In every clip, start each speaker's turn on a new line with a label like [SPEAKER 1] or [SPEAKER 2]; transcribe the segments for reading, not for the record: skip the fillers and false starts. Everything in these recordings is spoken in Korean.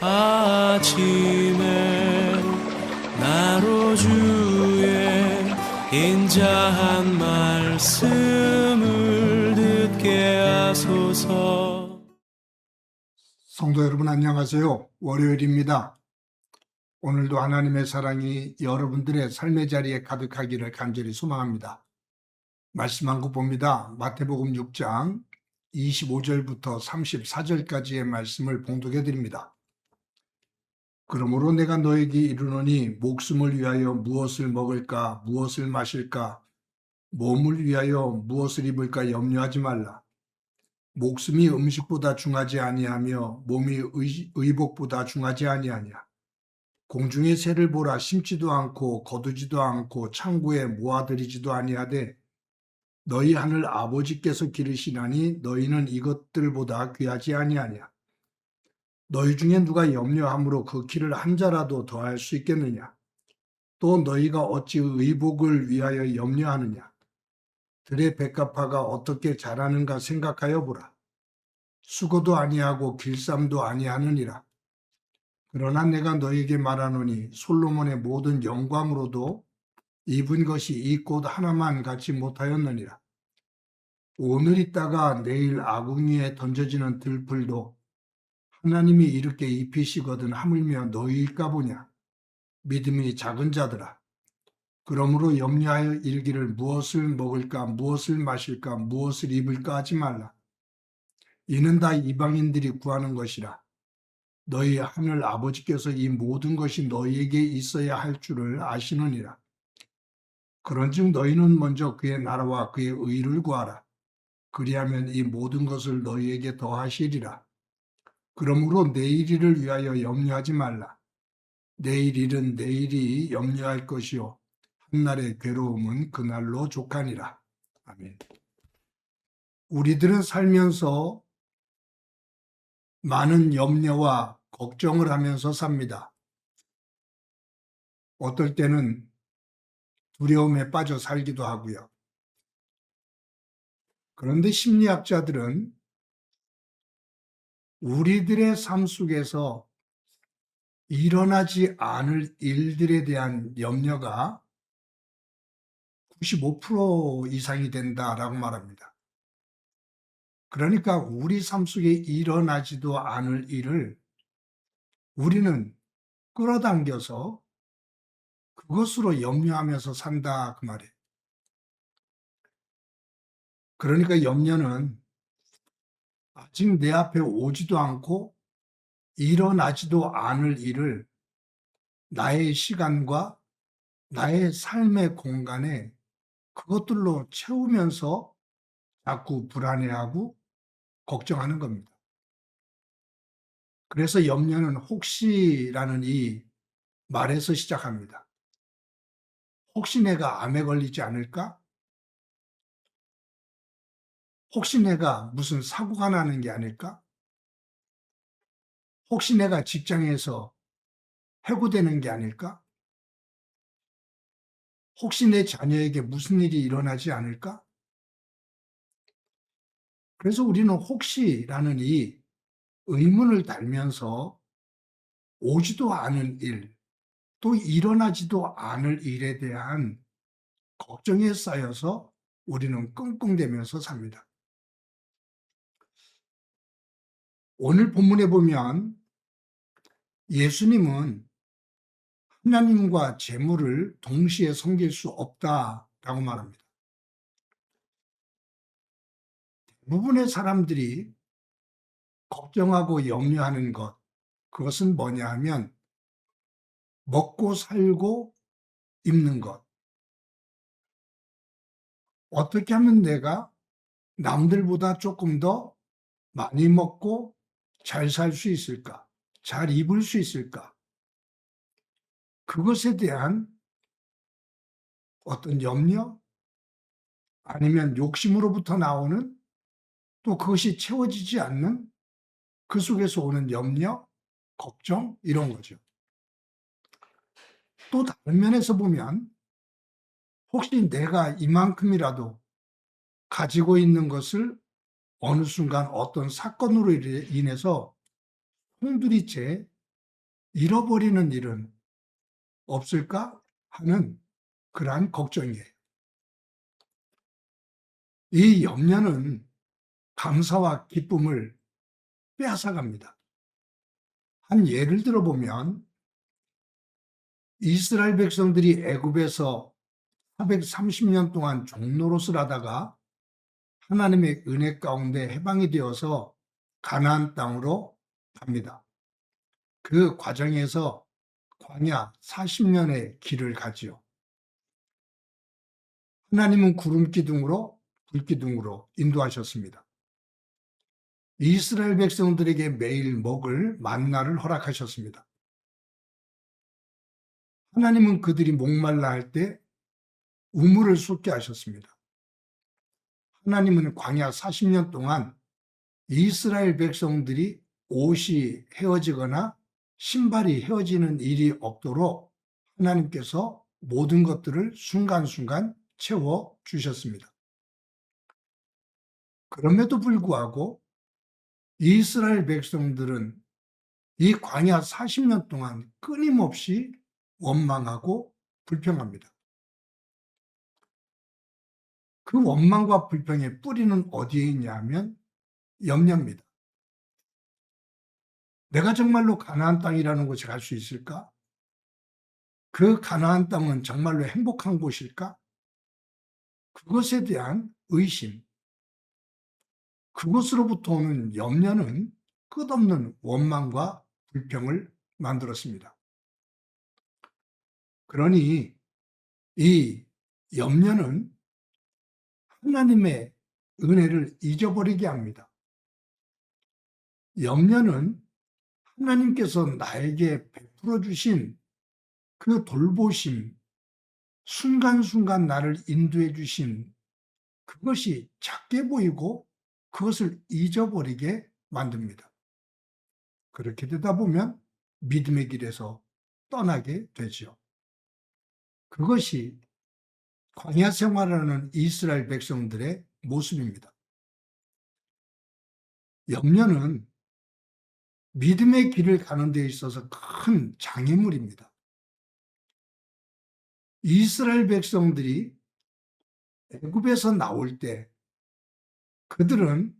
[SPEAKER 1] 아침에 나로 주의 인자한 말씀을 듣게 하소서.
[SPEAKER 2] 성도 여러분 안녕하세요. 월요일입니다. 오늘도 하나님의 사랑이 여러분들의 삶의 자리에 가득하기를 간절히 소망합니다. 말씀 한 거 봅니다. 마태복음 6장 25절부터 34절까지의 말씀을 봉독해 드립니다. 그러므로 내가 너에게 이르노니 목숨을 위하여 무엇을 먹을까 무엇을 마실까 몸을 위하여 무엇을 입을까 염려하지 말라. 목숨이 음식보다 중하지 아니하며 몸이 의복보다 중하지 아니하냐. 공중의 새를 보라. 심지도 않고 거두지도 않고 창고에 모아들이지도 아니하되 너희 하늘 아버지께서 기르시나니 너희는 이것들보다 귀하지 아니하냐. 너희 중에 누가 염려함으로 그 키를 한 자라도 더할 수 있겠느냐. 또 너희가 어찌 의복을 위하여 염려하느냐. 들의 백합화가 어떻게 자라는가 생각하여 보라. 수고도 아니하고 길쌈도 아니하느니라. 그러나 내가 너에게 말하노니 솔로몬의 모든 영광으로도 입은 것이 이 꽃 하나만 갖지 못하였느니라. 오늘 있다가 내일 아궁이에 던져지는 들풀도 하나님이 이렇게 입히시거든 하물며 너희일까 보냐. 믿음이 작은 자들아. 그러므로 염려하여 이르기를 무엇을 먹을까 무엇을 마실까 무엇을 입을까 하지 말라. 이는 다 이방인들이 구하는 것이라. 너희 하늘 아버지께서 이 모든 것이 너희에게 있어야 할 줄을 아시느니라. 그런즉 너희는 먼저 그의 나라와 그의 의를 구하라. 그리하면 이 모든 것을 너희에게 더하시리라. 그러므로 내일 일을 위하여 염려하지 말라. 내일 일은 내일이 염려할 것이요 한날의 괴로움은 그날로 족하니라. 아멘. 우리들은 살면서 많은 염려와 걱정을 하면서 삽니다. 어떨 때는 두려움에 빠져 살기도 하고요. 그런데 심리학자들은 우리들의 삶 속에서 일어나지 않을 일들에 대한 염려가 95% 이상이 된다라고 말합니다. 그러니까 우리 삶 속에 일어나지도 않을 일을 우리는 끌어당겨서 그것으로 염려하면서 산다 그 말이에요. 그러니까 염려는 아직 내 앞에 오지도 않고 일어나지도 않을 일을 나의 시간과 나의 삶의 공간에 그것들로 채우면서 자꾸 불안해하고 걱정하는 겁니다. 그래서 염려는 혹시라는 이 말에서 시작합니다. 혹시 내가 암에 걸리지 않을까? 혹시 내가 무슨 사고가 나는 게 아닐까? 혹시 내가 직장에서 해고되는 게 아닐까? 혹시 내 자녀에게 무슨 일이 일어나지 않을까? 그래서 우리는 혹시라는 이 의문을 달면서 오지도 않은 일, 또 일어나지도 않을 일에 대한 걱정에 쌓여서 우리는 끙끙대면서 삽니다. 오늘 본문에 보면 예수님은 하나님과 재물을 동시에 섬길 수 없다라고 말합니다. 대부분의 사람들이 걱정하고 염려하는 것, 그것은 뭐냐 하면 먹고 살고 입는 것. 어떻게 하면 내가 남들보다 조금 더 많이 먹고 잘 살 수 있을까? 잘 입을 수 있을까? 그것에 대한 어떤 염려? 아니면 욕심으로부터 나오는 또 그것이 채워지지 않는 그 속에서 오는 염려, 걱정 이런 거죠. 또 다른 면에서 보면 혹시 내가 이만큼이라도 가지고 있는 것을 어느 순간 어떤 사건으로 인해서 송두리째 잃어버리는 일은 없을까 하는 그러한 걱정이에요. 이 염려는 감사와 기쁨을 빼앗아갑니다. 한 예를 들어보면 이스라엘 백성들이 애굽에서 430년 동안 종노릇을 하다가 하나님의 은혜 가운데 해방이 되어서 가나안 땅으로 갑니다. 그 과정에서 광야 40년의 길을 가지요. 하나님은 구름 기둥으로 불 기둥으로 인도하셨습니다. 이스라엘 백성들에게 매일 먹을 만나를 허락하셨습니다. 하나님은 그들이 목말라 할 때 우물을 솟게 하셨습니다. 하나님은 광야 40년 동안 이스라엘 백성들이 옷이 헤어지거나 신발이 헤어지는 일이 없도록 하나님께서 모든 것들을 순간순간 채워 주셨습니다. 그럼에도 불구하고 이스라엘 백성들은 이 광야 40년 동안 끊임없이 원망하고 불평합니다. 그 원망과 불평의 뿌리는 어디에 있냐면 염려입니다. 내가 정말로 가나안 땅이라는 곳에 갈 수 있을까? 그 가나안 땅은 정말로 행복한 곳일까? 그것에 대한 의심, 그것으로부터 오는 염려는 끝없는 원망과 불평을 만들었습니다. 그러니 이 염려는 하나님의 은혜를 잊어버리게 합니다. 염려는 하나님께서 나에게 베풀어 주신 그 돌보심, 순간순간 나를 인도해 주신 그것이 작게 보이고 그것을 잊어버리게 만듭니다. 그렇게 되다 보면 믿음의 길에서 떠나게 되죠. 그것이 광야 생활하는 이스라엘 백성들의 모습입니다. 염려는 믿음의 길을 가는 데 있어서 큰 장애물입니다. 이스라엘 백성들이 애굽에서 나올 때 그들은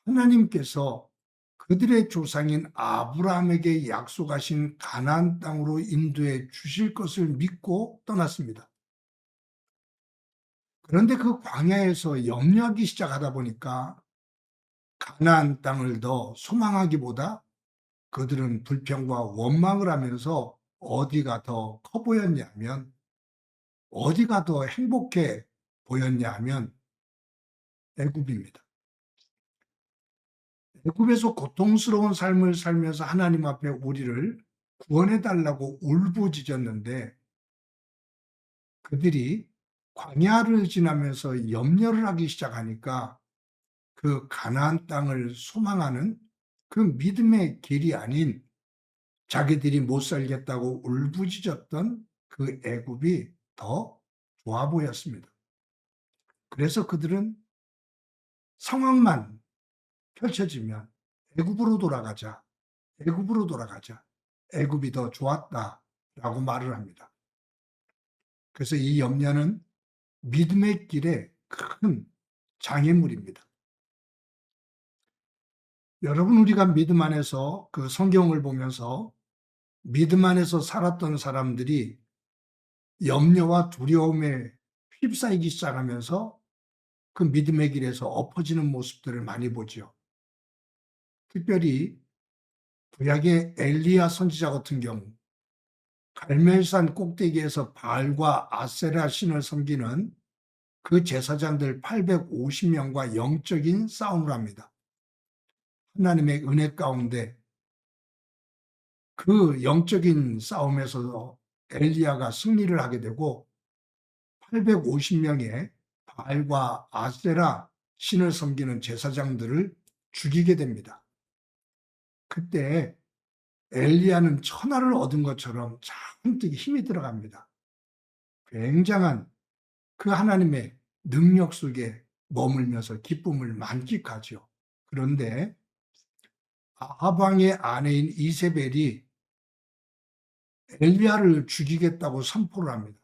[SPEAKER 2] 하나님께서 그들의 조상인 아브라함에게 약속하신 가나안 땅으로 인도해 주실 것을 믿고 떠났습니다. 그런데 그 광야에서 염려하기 시작하다 보니까 가나안 땅을 더 소망하기보다 그들은 불평과 원망을 하면서 어디가 더 커 보였냐면, 어디가 더 행복해 보였냐 하면 애굽입니다. 애굽에서 고통스러운 삶을 살면서 하나님 앞에 우리를 구원해 달라고 울부짖었는데 그들이 광야를 지나면서 염려를 하기 시작하니까 그 가나안 땅을 소망하는 그 믿음의 길이 아닌 자기들이 못 살겠다고 울부짖었던 그 애굽이 더 좋아 보였습니다. 그래서 그들은 상황만 펼쳐지면 애굽으로 돌아가자, 애굽으로 돌아가자, 애굽이 더 좋았다라고 말을 합니다. 그래서 이 염려는 믿음의 길에 큰 장애물입니다. 여러분, 우리가 믿음 안에서 그 성경을 보면서 믿음 안에서 살았던 사람들이 염려와 두려움에 휩싸이기 시작하면서 그 믿음의 길에서 엎어지는 모습들을 많이 보죠. 특별히 구약의 엘리야 선지자 같은 경우 갈멜산 꼭대기에서 바알과 아세라 신을 섬기는 그 제사장들 850명과 영적인 싸움을 합니다. 하나님의 은혜 가운데 그 영적인 싸움에서 엘리야가 승리를 하게 되고 850명의 바알과 아세라 신을 섬기는 제사장들을 죽이게 됩니다. 그때 엘리야는 천하를 얻은 것처럼 잔뜩 힘이 들어갑니다. 굉장한 그 하나님의 능력 속에 머물면서 기쁨을 만끽하죠. 그런데 아합 왕의 아내인 이세벨이 엘리야를 죽이겠다고 선포를 합니다.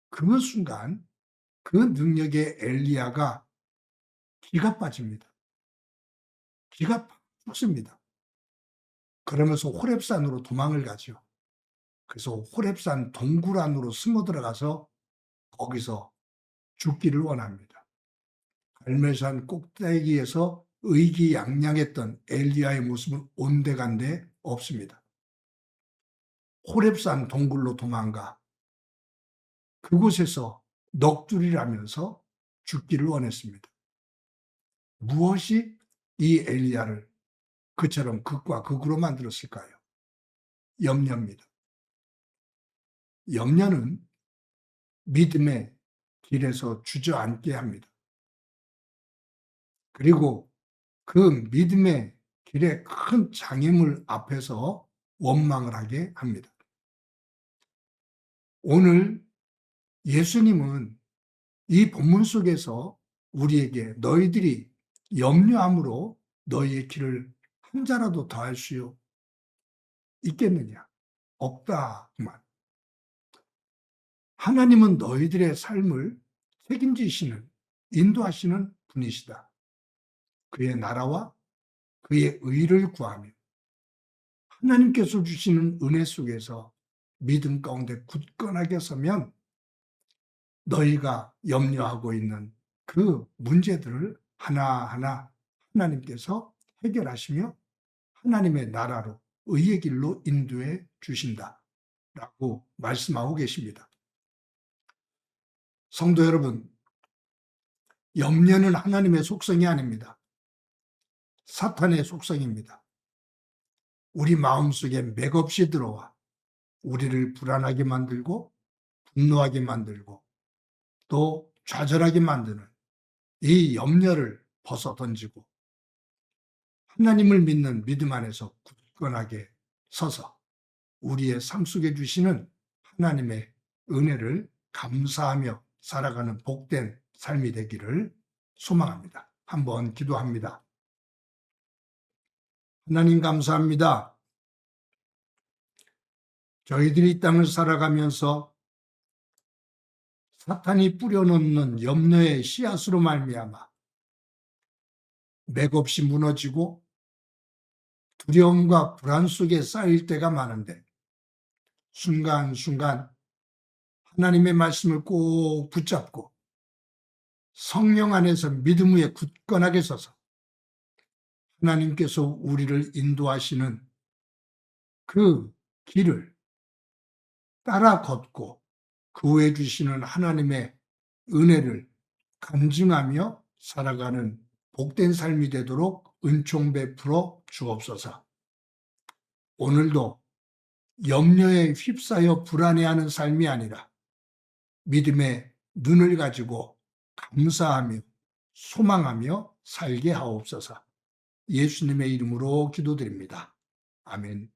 [SPEAKER 2] 그 순간 그 능력의 엘리야가 기가 빠집니다. 기가 죽습니다. 그러면서 호렙산으로 도망을 가죠. 그래서 호렙산 동굴 안으로 숨어 들어가서 거기서 죽기를 원합니다. 갈멜산 꼭대기에서 의기양양했던 엘리야의 모습은 온데간데 없습니다. 호렙산 동굴로 도망가 그곳에서 넋두리를 하면서 죽기를 원했습니다. 무엇이 이 엘리야를 그처럼 극과 극으로 만들었을까요? 염려입니다. 염려는 믿음의 길에서 주저앉게 합니다. 그리고 그 믿음의 길에 큰 장애물 앞에서 원망을 하게 합니다. 오늘 예수님은 이 본문 속에서 우리에게 너희들이 염려함으로 너희의 길을 한 자라도 더할 수 있겠느냐? 없다구만. 하나님은 너희들의 삶을 책임지시는, 인도하시는 분이시다. 그의 나라와 그의 의를 구하며 하나님께서 주시는 은혜 속에서 믿음 가운데 굳건하게 서면 너희가 염려하고 있는 그 문제들을 하나하나 하나님께서 해결하시며 하나님의 나라로 의의 길로 인도해 주신다라고 말씀하고 계십니다. 성도 여러분, 염려는 하나님의 속성이 아닙니다. 사탄의 속성입니다. 우리 마음속에 맥없이 들어와 우리를 불안하게 만들고 분노하게 만들고 또 좌절하게 만드는 이 염려를 벗어던지고 하나님을 믿는 믿음 안에서 굳건하게 서서 우리의 삶 속에 주시는 하나님의 은혜를 감사하며 살아가는 복된 삶이 되기를 소망합니다. 한번 기도합니다. 하나님 감사합니다. 저희들이 이 땅을 살아가면서 사탄이 뿌려놓는 염려의 씨앗으로 말미암아 맥없이 무너지고 두려움과 불안 속에 쌓일 때가 많은데 순간순간 하나님의 말씀을 꼭 붙잡고 성령 안에서 믿음 위에 굳건하게 서서 하나님께서 우리를 인도하시는 그 길을 따라 걷고 그 후에 주시는 하나님의 은혜를 간증하며 살아가는 복된 삶이 되도록 은총 베풀어 주옵소서. 오늘도 염려에 휩싸여 불안해하는 삶이 아니라 믿음의 눈을 가지고 감사하며 소망하며 살게 하옵소서. 예수님의 이름으로 기도드립니다. 아멘.